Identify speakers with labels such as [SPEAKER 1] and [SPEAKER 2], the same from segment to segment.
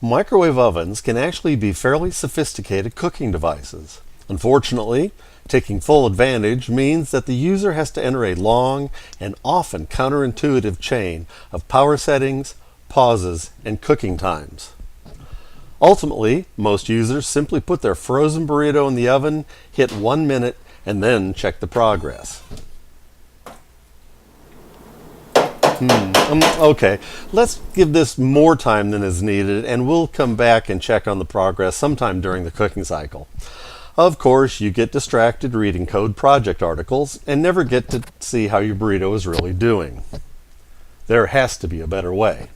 [SPEAKER 1] Microwave ovens can actually be fairly sophisticated cooking devices. Unfortunately, taking full advantage means that the user has to enter a long and often counterintuitive chain of power settings, pauses, and cooking times. Ultimately, most users simply put their frozen burrito in the oven, hit 1 minute, and then check the progress. Okay, let's give this more time than is needed, and we'll come back and check on the progress sometime during the cooking cycle. Of course, you get distracted reading code project articles and never get to see how your burrito is really doing. There has to be a better way.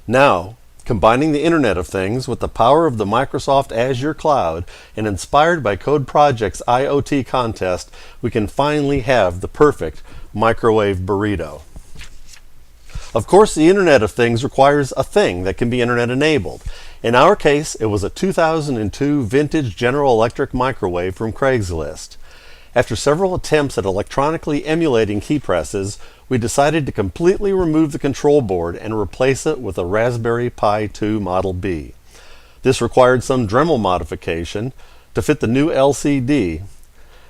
[SPEAKER 1] Now, combining the Internet of Things with the power of the Microsoft Azure cloud and inspired by Code Project's IoT contest, we can finally have the perfect microwave burrito. Of course, the Internet of Things requires a thing that can be Internet enabled. In our case, it was a 2002 vintage General Electric microwave from Craigslist. After several attempts at electronically emulating key presses, we decided to completely remove the control board and replace it with a Raspberry Pi 2 Model B. This required some Dremel modification to fit the new LCD,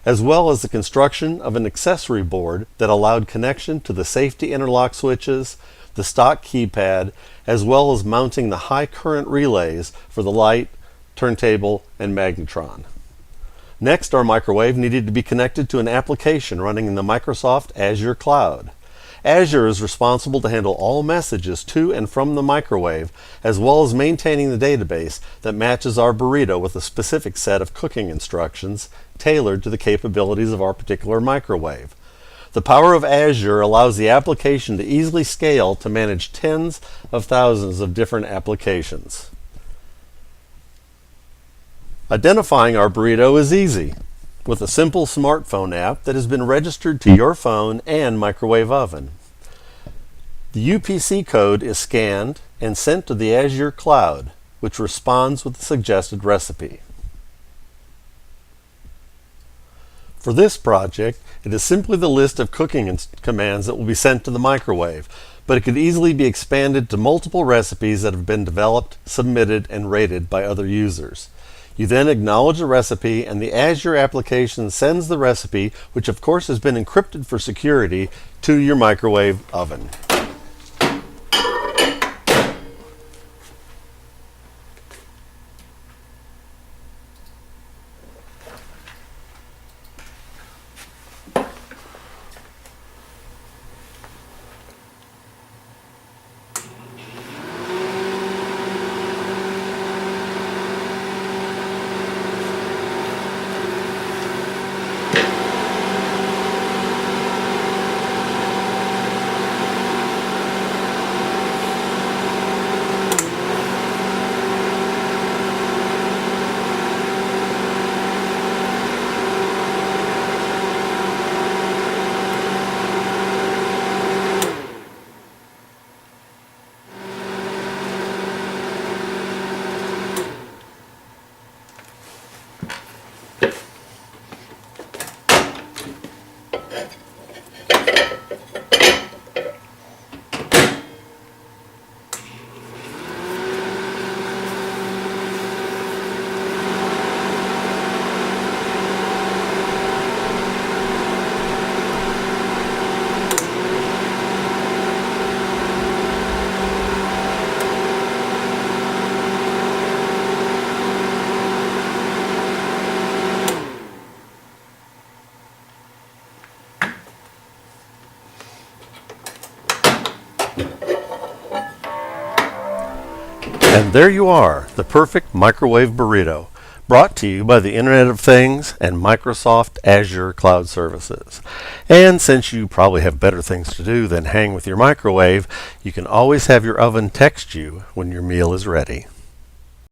[SPEAKER 1] as well as the construction of an accessory board that allowed connection to the safety interlock switches, the stock keypad, as well as mounting the high current relays for the light, turntable, and magnetron. Next, our microwave needed to be connected to an application running in the Microsoft Azure cloud. Azure is responsible to handle all messages to and from the microwave, as well as maintaining the database that matches our burrito with a specific set of cooking instructions tailored to the capabilities of our particular microwave. The power of Azure allows the application to easily scale to manage tens of thousands of different applications. Identifying our burrito is easy with a simple smartphone app that has been registered to your phone and microwave oven. The UPC code is scanned and sent to the Azure cloud, which responds with the suggested recipe. For this project, it is simply the list of cooking commands that will be sent to the microwave, but it could easily be expanded to multiple recipes that have been developed, submitted, and rated by other users. You then acknowledge the recipe, and the Azure application sends the recipe, which of course has been encrypted for security, to your microwave oven. And there you are, the perfect microwave burrito, brought to you by the Internet of Things and Microsoft Azure Cloud Services. And since you probably have better things to do than hang with your microwave, you can always have your oven text you when your meal is ready.